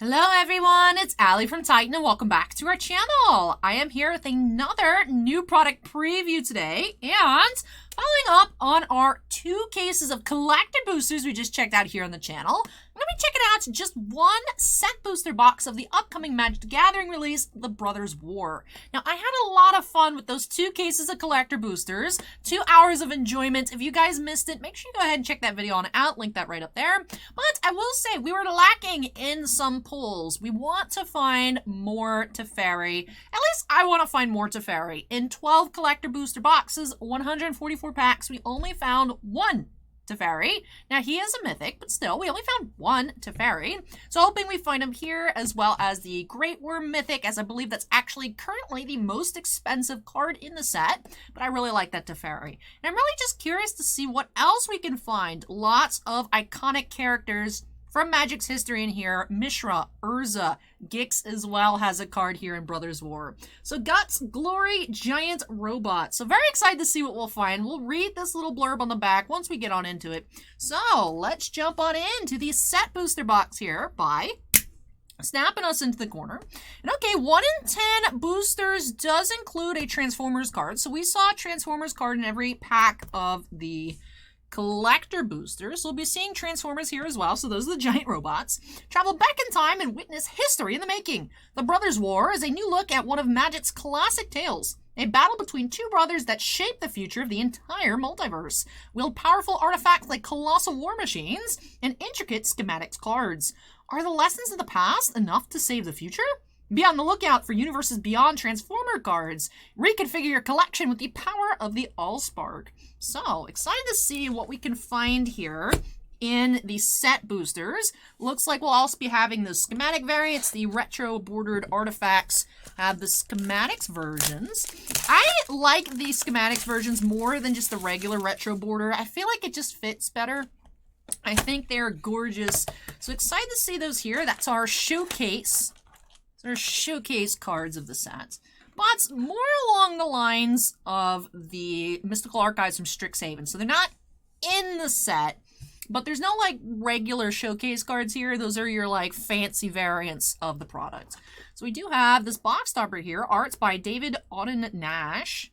Hello everyone, it's Allie from Titan and welcome back to our channel. I am here with another new product preview today and following up on our 2 cases of collector boosters we just checked out here on the channel. I'm going to be checking out just one set booster box of the upcoming Magic the Gathering release, The Brothers War. Now, I had a lot of fun with those 2 cases of collector boosters, 2 hours of enjoyment. If you guys missed it, make sure you go ahead and check that video on out, link that right up there. But I will say, we were lacking in some pulls. We want to find more Teferi. At least I want to find more Teferi. In 12 collector booster boxes, 144 packs, we only found 1 Teferi. Now, he is a mythic, but still, we only found 1 Teferi. So, hoping we find him here, as well as the Great Worm Mythic, as I believe that's actually currently the most expensive card in the set. But I really like that Teferi. And I'm really just curious to see what else we can find. Lots of iconic characters from Magic's history in here. Mishra, Urza, Gix as well has a card here in Brothers War. So Guts, Glory, Giant Robot. So very excited to see what we'll find. We'll read this little blurb on the back once we get on into it. So let's jump on into the set booster box here by snapping us into the corner. And okay, 1 in 10 boosters does include a Transformers card. So we saw a Transformers card in every pack of the collector boosters. So we'll be seeing Transformers here as well. So those are the giant robots. Travel back in time and witness history in the making. The Brothers War is a new look at one of Magic's classic tales. A battle between 2 brothers that shape the future of the entire multiverse. Wield powerful artifacts like colossal war machines and intricate schematics cards. Are the lessons of the past enough to save the future? Be on the lookout for Universes Beyond Transformer cards. Reconfigure your collection with the power of the Allspark. So, excited to see what we can find here in the set boosters. Looks like we'll also be having the schematic variants, the retro bordered artifacts, have the schematics versions. I like the schematics versions more than just the regular retro border. I feel like it just fits better. I think they're gorgeous. So excited to see those here. That's our showcase. They're showcase cards of the set. But more along the lines of the Mystical Archives from Strixhaven. So they're not in the set, but there's no like regular showcase cards here. Those are your like fancy variants of the product. So we do have this box topper here. Art's by David Auden Nash.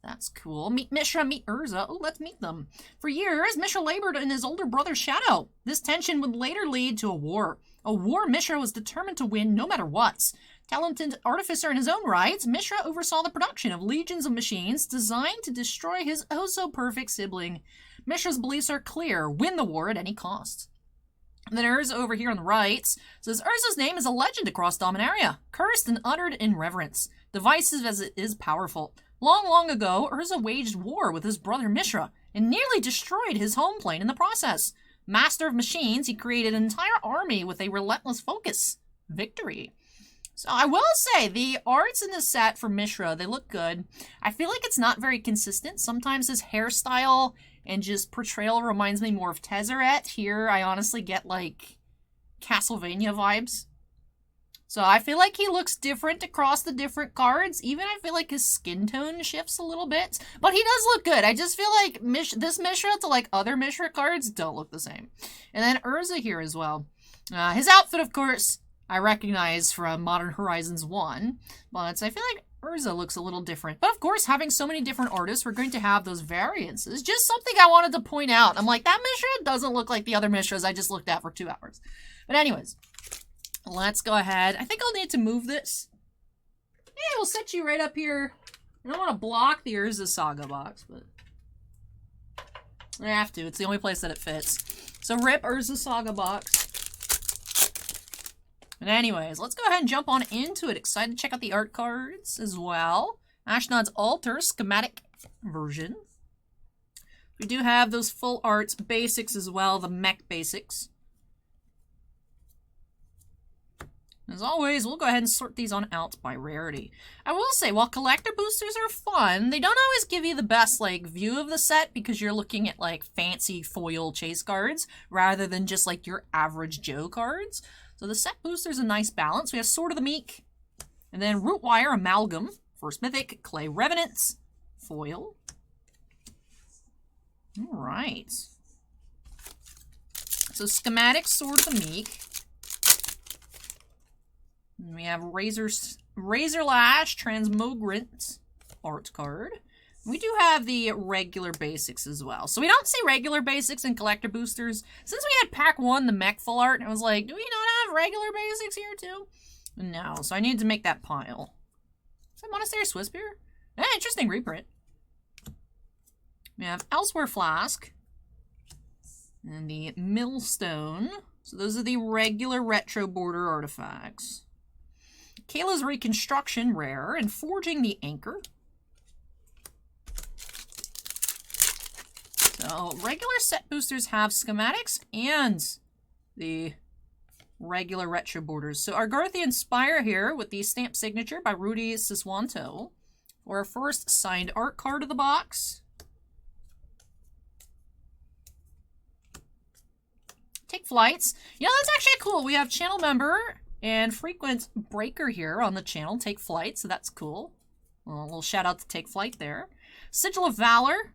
That's cool. Meet Mishra, meet Urza. Oh, let's meet them. For years, Mishra labored in his older brother's shadow. This tension would later lead to a war. A war Mishra was determined to win no matter what. Talented artificer in his own right, Mishra oversaw the production of legions of machines designed to destroy his oh-so-perfect sibling. Mishra's beliefs are clear. Win the war at any cost. And then Urza over here on the right says, Urza's name is a legend across Dominaria, cursed and uttered in reverence, divisive as it is powerful. Long, long ago, Urza waged war with his brother Mishra and nearly destroyed his home plane in the process. Master of machines, he created an entire army with a relentless focus. Victory. So I will say, the arts in this set for Mishra, they look good. I feel like it's not very consistent. Sometimes his hairstyle and just portrayal reminds me more of Tezzeret. Here, I honestly get, like, Castlevania vibes. So I feel like he looks different across the different cards. Even I feel like his skin tone shifts a little bit. But he does look good. I just feel like this Mishra to like other Mishra cards don't look the same. And then Urza here as well. His outfit, of course, I recognize from Modern Horizons 1. But I feel like Urza looks a little different. But of course, having so many different artists, we're going to have those variances. Just something I wanted to point out. I'm like, that Mishra doesn't look like the other Mishras I just looked at for 2 hours. But anyways, let's go ahead. I think I'll need to move this. Hey, we'll set you right up here. I don't want to block the Urza Saga box, but I have to. It's the only place that it fits. So rip Urza Saga box. But anyways, let's go ahead and jump on into it. Excited to check out the art cards as well. Ashnod's Altar schematic version. We do have those full arts basics as well, the mech basics. As always, we'll go ahead and sort these on out by rarity. I will say, while collector boosters are fun, they don't always give you the best, like, view of the set because you're looking at, like, fancy foil chase cards rather than just, like, your average Joe cards. So the set booster's a nice balance. We have Sword of the Meek, and then Rootwire Amalgam, First Mythic, Clay Revenants, foil. All right. So schematic Sword of the Meek. And we have Razor Lash Transmogrant art card. We do have the regular basics as well. So we don't see regular basics in collector boosters. Since we had pack 1, the mech full art, I was like, do we not have regular basics here too? No, so I need to make that pile. Is that Monastery Swissbeer? Eh, interesting reprint. We have Elsewhere Flask. And the Millstone. So those are the regular retro border artifacts. Kayla's Reconstruction, rare. And Forging the Anchor. So regular set boosters have schematics and the regular retro borders. So Argarthian Spire here with the stamp signature by Rudy Siswanto. For our first signed art card of the box. Take Flights. You know, that's actually cool. We have channel member and frequent breaker here on the channel. Take Flight, so that's cool. Well, a little shout out to Take Flight there. Sigil of Valor.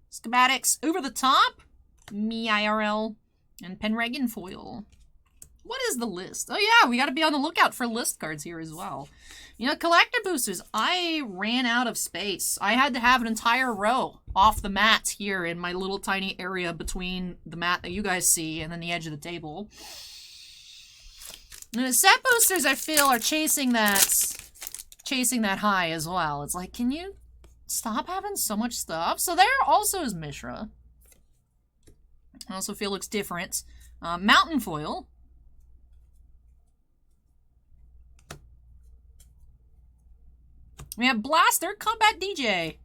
Schematics Over the Top. Me IRL. And Penregan Foil. What is the list? Oh yeah, we got to be on the lookout for list cards here as well. You know, collector boosters, I ran out of space. I had to have an entire row off the mat here in my little tiny area between the mat that you guys see and then the edge of the table. And the set boosters, I feel, are chasing that high as well. It's like, can you stop having so much stuff? So there also is Mishra. I also feel looks different. Mountain Foil. We have Blaster Combat DJ.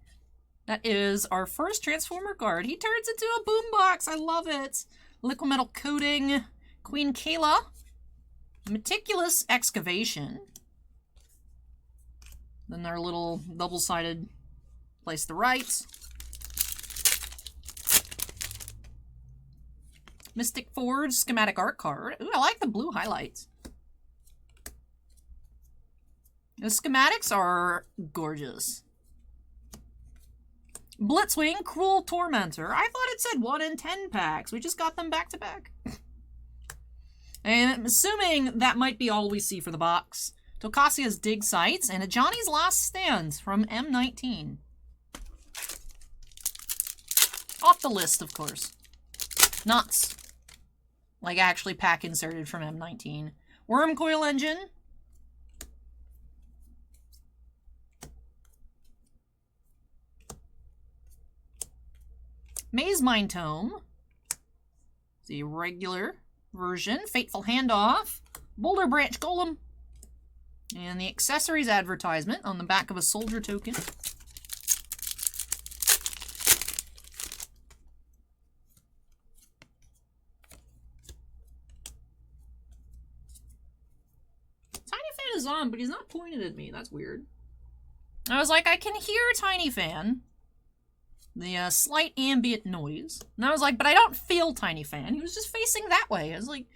That is our first Transformer card. He turns into a boombox. I love it. Liquid Metal Coating. Queen Kayla. Meticulous Excavation. Then our little double-sided place to write. Mystic Forge Schematic Art card. Ooh, I like the blue highlights. The schematics are gorgeous. Blitzwing Cruel Tormentor. I thought it said 1 in 10 packs. We just got them back to back. And I'm assuming that might be all we see for the box. Tocasia's Dig Sites and a Johnny's Last Stand from M19. Off the list, of course. Nuts. Like actually pack inserted from M19. Worm Coil Engine. Maze Mine Tome. The regular version. Fateful Handoff. Boulder Branch Golem. And the accessories advertisement on the back of a soldier token. Tiny Fan is on, but he's not pointed at me. That's weird. I was like, I can hear Tiny Fan. The slight ambient noise. And I was like, but I don't feel Tiny Fan. He was just facing that way. I was like,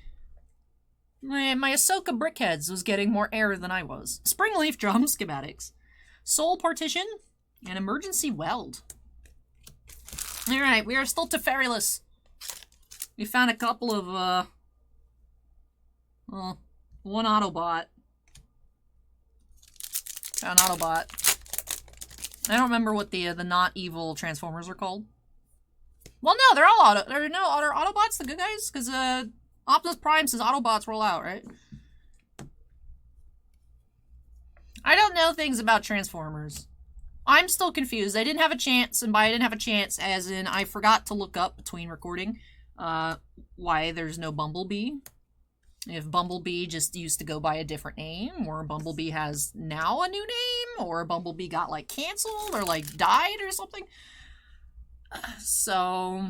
my Ahsoka Brickheads was getting more air than I was. Springleaf Drum Schematics. Soul Partition. And Emergency Weld. Alright, we are still Teferiless. We found a couple of, well, one Autobot. Found Autobot. I don't remember what the not evil Transformers are called. Well, no, they're all are Autobots the good guys? Because Optimus Prime says Autobots roll out, right? I don't know things about Transformers. I'm still confused. I didn't have a chance, and by I didn't have a chance, as in I forgot to look up between recording why there's no Bumblebee. If Bumblebee just used to go by a different name, or Bumblebee has now a new name, or Bumblebee got, like, canceled, or, like, died or something. So,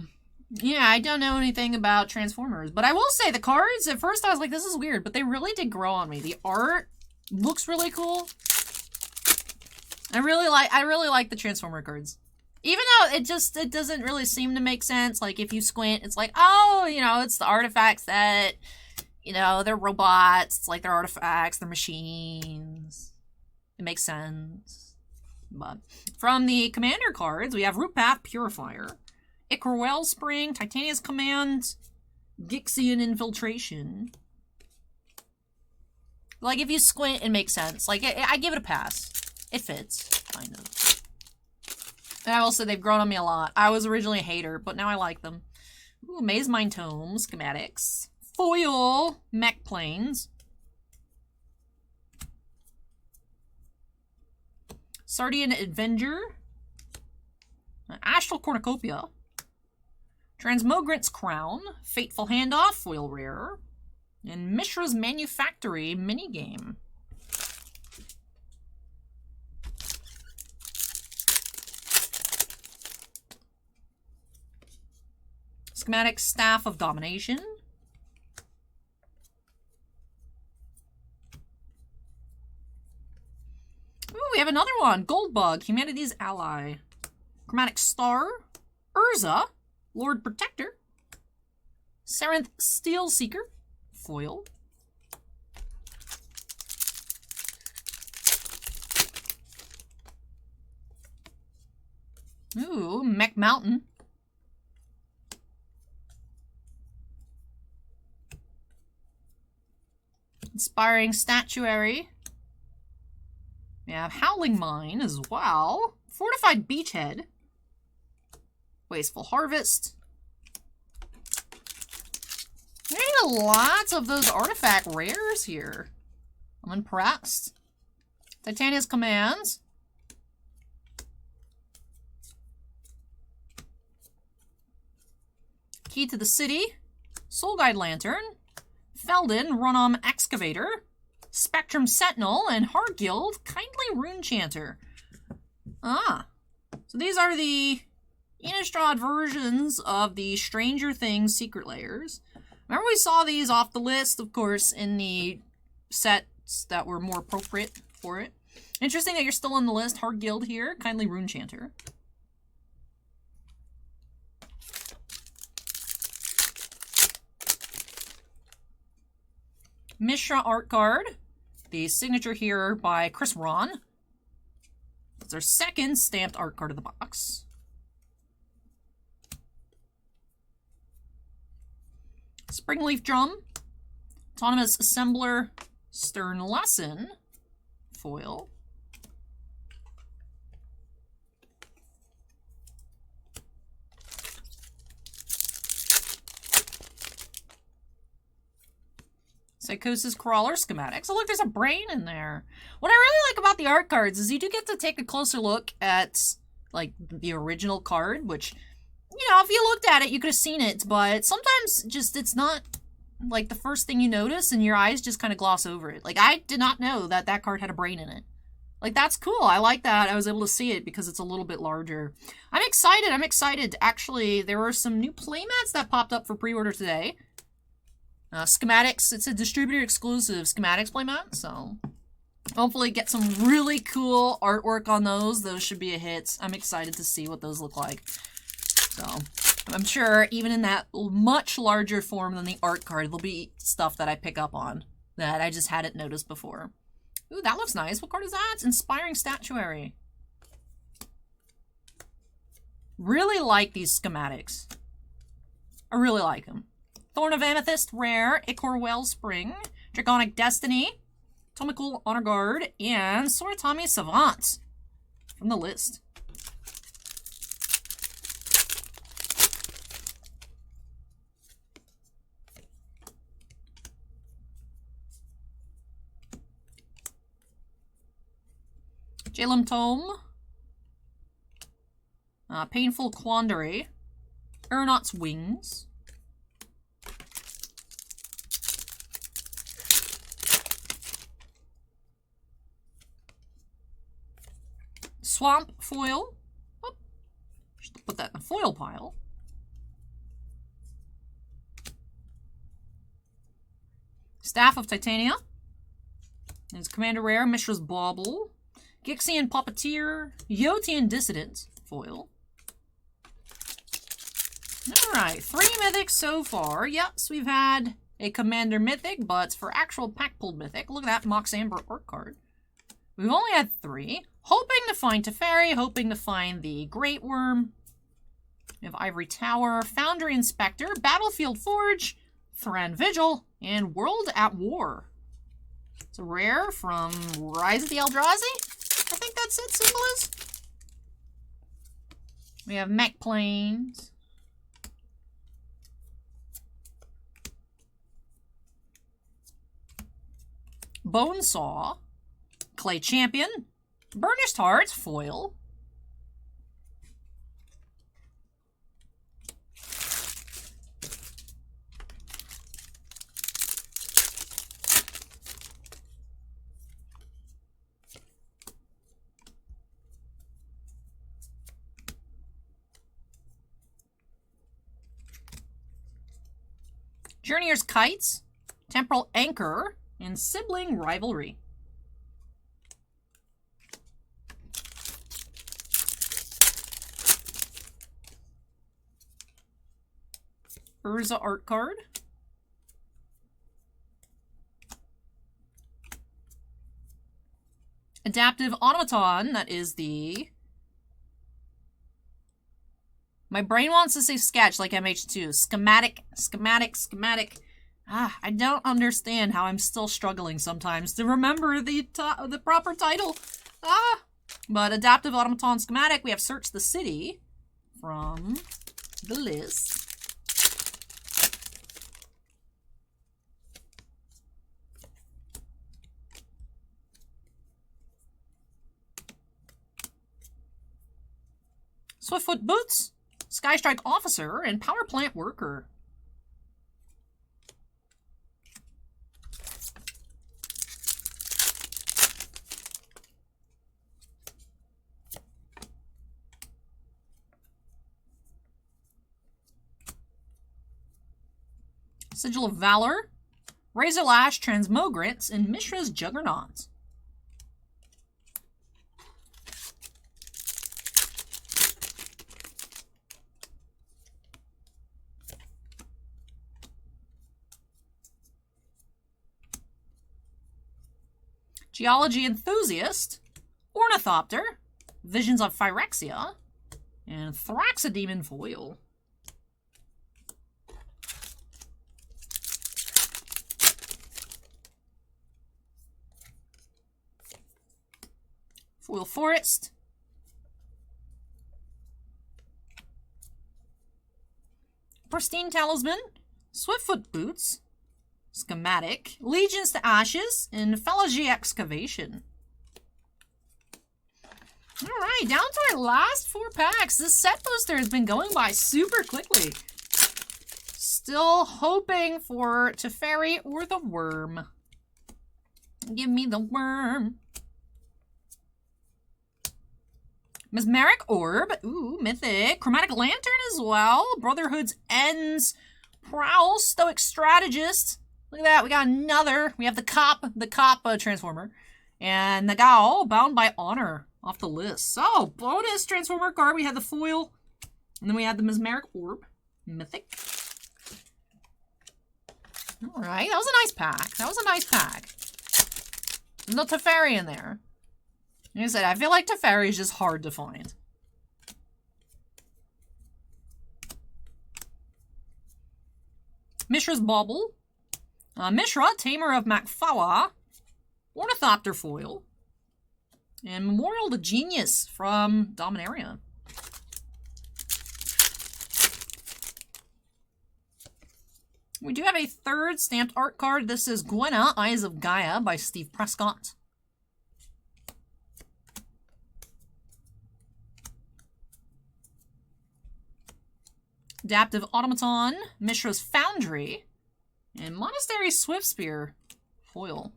yeah, I don't know anything about Transformers. But I will say, the cards, at first I was like, this is weird, but they really did grow on me. The art looks really cool. I really like the Transformer cards. Even though it doesn't really seem to make sense. Like, if you squint, it's like, oh, you know, it's the artifacts that... You know, they're robots, it's like they're artifacts, they're machines. It makes sense. But from the commander cards, we have Root Path Purifier, Ichor Wellspring, Titania's Command, Gixian Infiltration. Like, if you squint, it makes sense. Like, I give it a pass. It fits, kind of. And I will say they've grown on me a lot. I was originally a hater, but now I like them. Ooh, Maze Mine Tome, schematics. Foil, mech planes. Sardian Avenger. Astral Cornucopia. Transmogrant's Crown. Fateful Handoff, foil rare. And Mishra's Manufactory minigame. Schematic Staff of Domination. Ooh, we have another one. Goldbug, Humanity's Ally. Chromatic Star. Urza, Lord Protector. Serenth Steel Seeker, foil. Ooh, Mech Mountain. Inspiring Statuary. We have Howling Mine as well. Fortified Beachhead. Wasteful Harvest. We're getting lots of those artifact rares here. I'm impressed. Titania's Commands. Key to the City. Soul Guide Lantern. Felden, Runham Excavator. Spectrum Sentinel, and Hargild, Kindly Rune Chanter. Ah. So these are the Innistrad versions of the Stranger Things secret layers. Remember we saw these off the list, of course, in the sets that were more appropriate for it. Interesting that you're still on the list. Hargild here, Kindly Rune Chanter. Mishra Art Card. The signature here by Chris Ron. It's our second stamped art card of the box. Springleaf Drum. Autonomous Assembler Stern Lesson. Foil. Psychosis Crawler schematics. Oh, look, there's a brain in there. What I really like about the art cards is you do get to take a closer look at, like, the original card, which, you know, if you looked at it, you could have seen it, but sometimes just it's not, like, the first thing you notice, and your eyes just kind of gloss over it. Like, I did not know that that card had a brain in it. Like, that's cool. I like that. I was able to see it because it's a little bit larger. I'm excited. I'm excited. Actually, there were some new playmats that popped up for pre-order today. Schematics, it's a distributor exclusive schematics playmat, so hopefully get some really cool artwork on those. Those should be a hit. I'm excited to see what those look like. So I'm sure even in that much larger form than the art card, there'll be stuff that I pick up on that I just hadn't noticed before. Ooh, that looks nice. What card is that? It's Inspiring Statuary. Really like these schematics. I really like them. Thorn of Amethyst, rare. Ichor Wellspring. Draconic Destiny. Tomical Honor Guard. And Soratami Savant. From the list. Jalem Tome. Painful Quandary. Aeronaut's Wings. Swamp Foil. Oh, should put that in the foil pile. Staff of Titania. There's Commander Rare, Mishra's Bauble. Gixian Puppeteer. Yotian Dissident. Foil. Alright, 3 mythics so far. Yes, we've had a Commander Mythic, but for actual pack pulled Mythic, look at that Mox Amber art card. We've only had 3. Hoping to find Teferi, hoping to find the Great Worm. We have Ivory Tower, Foundry Inspector, Battlefield Forge, Thran Vigil, and World at War. It's a rare from Rise of the Eldrazi. I think that's it, symbol is. We have Mech Plains. Bonesaw. Clay Champion. Burnished Hearts, foil. Journeyer's Kites, Temporal Anchor, and Sibling Rivalry. Urza art card. Adaptive Automaton, that is the... My brain wants to say sketch like MH2. Schematic. I don't understand how I'm still struggling sometimes to remember the proper title. But Adaptive Automaton Schematic, we have Search the City from the list. Swiftfoot Boots, Skystrike Officer, and Power Plant Worker. Sigil of Valor, Razorlash Transmogrants, and Mishra's Juggernaut. Geology Enthusiast, Ornithopter, Visions of Phyrexia, and Thraxodemon foil. Foil Forest, Pristine Talisman, Swiftfoot Boots, Schematic, Legions to Ashes, and Phalange Excavation. Alright, down to our last 4 packs. This set booster has been going by super quickly. Still hoping for Teferi or the Worm. Give me the Worm. Mesmeric Orb, ooh, Mythic. Chromatic Lantern as well. Brotherhood's Ends. Prowl, Stoic Strategist. Look at that, we got another. We have the Cop Transformer. And Nagao, Bound by Honor, off the list. So, bonus Transformer card. We had the foil. And then we had the Mesmeric Orb. Mythic. Alright, that was a nice pack. There's no Teferi in there. Like I said, I feel like Teferi is just hard to find. Mishra's Bauble. Mishra, Tamer of Makfawa, Ornithopter foil, and Memorial to Genius from Dominaria. We do have a third stamped art card. This is Gwenna, Eyes of Gaia by Steve Prescott. Adaptive Automaton, Mishra's Foundry, and Monastery Swiftspear foil.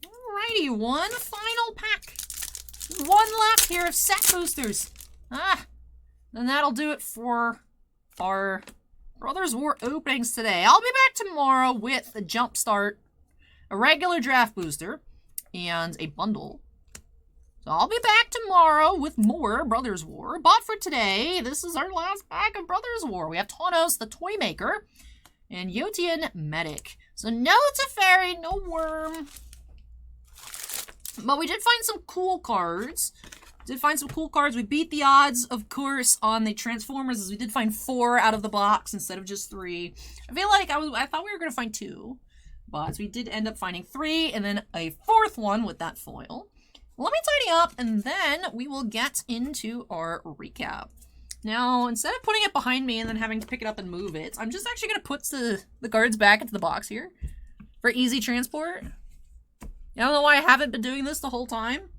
Alrighty, one final pack. One left here of set boosters. Then that'll do it for our Brothers War openings today. I'll be back tomorrow with a Jumpstart, a regular draft booster, and a bundle. So I'll be back tomorrow with more Brothers War. But for today, this is our last pack of Brothers War. We have Tawnos, the Toy Maker, and Yotian Medic. So no Teferi, no Worm. But we did find some cool cards. We beat the odds, of course, on the Transformers, as we did find 4 out of the box instead of just 3. I feel like I thought we were going to find 2. but we did end up finding 3 and then a 4th one with that foil. Let me tidy up and then we will get into our recap. Now, instead of putting it behind me and then having to pick it up and move it, I'm just actually going to put the cards back into the box here for easy transport. I don't know why I haven't been doing this the whole time.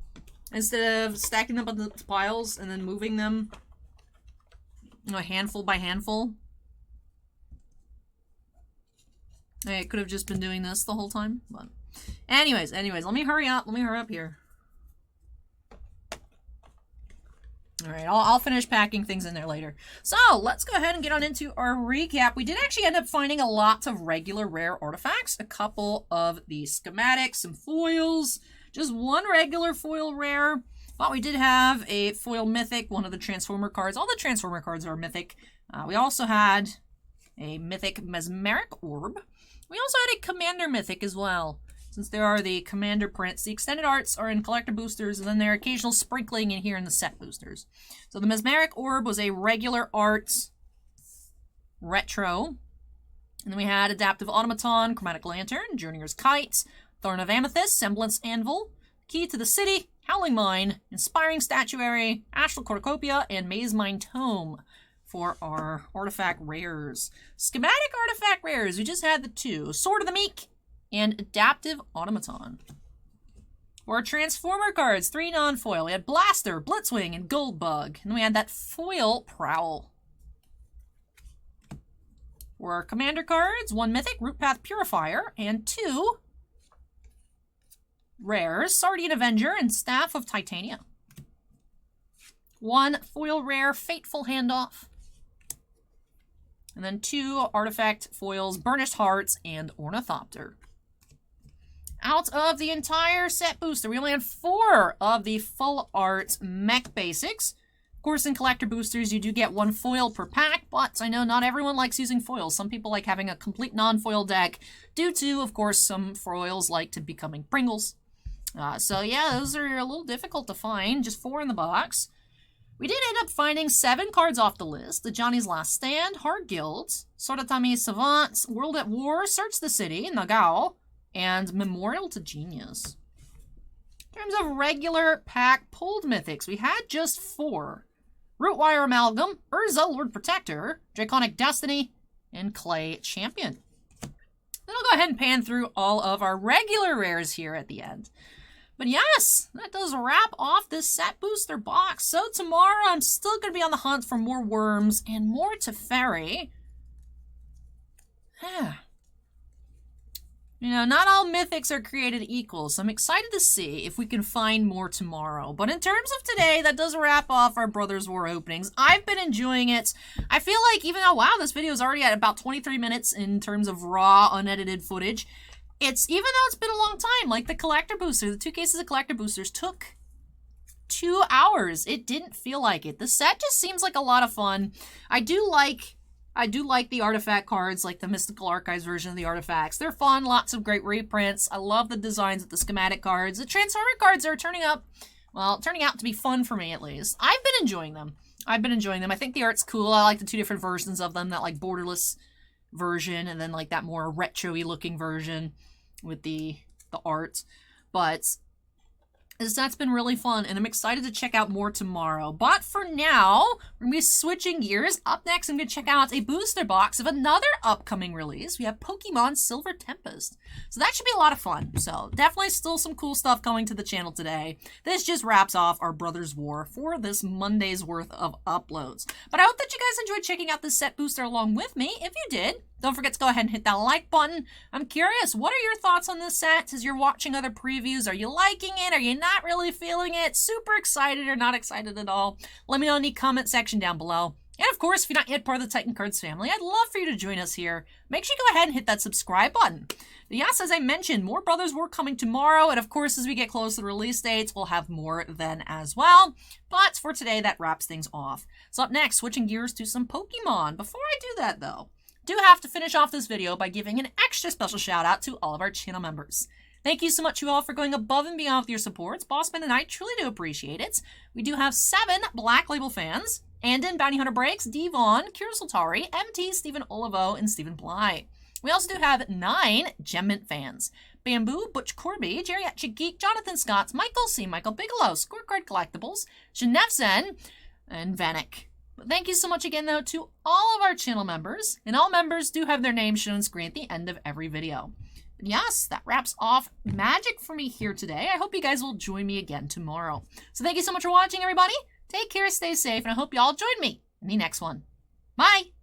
Instead of stacking them up in the piles and then moving them, you know, handful by handful. I could have just been doing this the whole time, but anyways, let me hurry up. Let me hurry up here. All right, I'll finish packing things in there later. So let's go ahead and get on into our recap. We did actually end up finding a lot of regular rare artifacts, a couple of the schematics, some foils, just one regular foil rare. But we did have a foil mythic, one of the Transformer cards. All the Transformer cards are mythic. We also had a mythic Mesmeric Orb. We also had a Commander mythic as well. Since there are the Commander prints, the extended arts are in collector boosters, and then there are occasional sprinkling in here in the set boosters. So the Mesmeric Orb was a regular art retro. And then we had Adaptive Automaton, Chromatic Lantern, Journeyer's Kite, Thorn of Amethyst, Semblance Anvil, Key to the City, Howling Mine, Inspiring Statuary, Astral Cornucopia, and Maze Mine Tome for our artifact rares. Schematic artifact rares, we just had the 2. Sword of the Meek, and Adaptive Automaton. For our Transformer cards, 3 non-foil. We had Blaster, Blitzwing, and Goldbug. And we had that foil Prowl. For our Commander cards, 1 Mythic, Rootpath Purifier, and 2 rares, Sardian Avenger and Staff of Titania. 1 foil rare, Fateful Handoff. And then 2 artifact foils, Burnished Hearts and Ornithopter. Out of the entire set booster, we only had 4 of the full art mech basics. Of course, in collector boosters, you do get 1 foil per pack, but I know not everyone likes using foils. Some people like having a complete non-foil deck due to, of course, some foils like to becoming Pringles. So yeah, those are a little difficult to find. Just 4 in the box. We did end up finding 7 cards off the list. The Johnny's Last Stand, Hard Guilds, Soratami Savant, World at War, Search the City, Nagao, and Memorial to Genius. In terms of regular pack pulled mythics, we had just 4. Rootwire Amalgam, Urza Lord Protector, Draconic Destiny, and Clay Champion. Then I'll go ahead and pan through all of our regular rares here at the end. But yes, that does wrap off this set booster box. So tomorrow I'm still going to be on the hunt for more worms and more Teferi. You know, not all mythics are created equal, so I'm excited to see if we can find more tomorrow. But in terms of today, that does wrap off our Brothers War openings. I've been enjoying it. I feel like even though, wow, this video is already at about 23 minutes in terms of raw, unedited footage, even though it's been a long time, like the collector booster, the 2 cases of collector boosters took 2 hours. It didn't feel like it. The set just seems like a lot of fun. I do like the artifact cards, like the Mystical Archives version of the artifacts. They're fun, lots of great reprints. I love the designs of the schematic cards. The Transformer cards are turning out to be fun for me at least. I've been enjoying them. I think the art's cool. I like the 2 different versions of them, that like borderless version and then like that more retro-y looking version with the art. But that's been really fun, and I'm excited to check out more tomorrow. But for now, we're going to be switching gears. Up next, I'm going to check out a booster box of another upcoming release. We have Pokemon Silver Tempest. So that should be a lot of fun. So definitely still some cool stuff coming to the channel today. This just wraps off our Brothers War for this Monday's worth of uploads. But I hope that you guys enjoyed checking out this set booster along with me. If you did, don't forget to go ahead and hit that like button. I'm curious, what are your thoughts on this set as you're watching other previews? Are you liking it? Are you not really feeling it? Super excited or not excited at all? Let me know in the comment section down below. And of course, if you're not yet part of the Titan Cards family, I'd love for you to join us here. Make sure you go ahead and hit that subscribe button. But yes, as I mentioned, more Brothers War coming tomorrow. And of course, as we get close to the release dates, we'll have more then as well. But for today, that wraps things off. So up next, switching gears to some Pokemon. Before I do that though, do have to finish off this video by giving an extra special shout out to all of our channel members. Thank you so much, you all, for going above and beyond with your supports. Bossman and I truly do appreciate it. We do have 7 Black Label fans. Andon, Bounty Hunter Breaks, Devon, Kira Soltari, MT, Stephen Olivo, and Stephen Bly. We also do have 9 Gemmint fans. Bamboo, Butch Corby, Geriatric Geek, Jonathan Scott, Michael C., Michael Bigelow, Scorecard Collectibles, Shenefzen, and Vanek. But thank you so much again, though, to all of our channel members. And all members do have their names shown on screen at the end of every video. But yes, that wraps off Magic for me here today. I hope you guys will join me again tomorrow. So thank you so much for watching, everybody. Take care, stay safe, and I hope you all join me in the next one. Bye!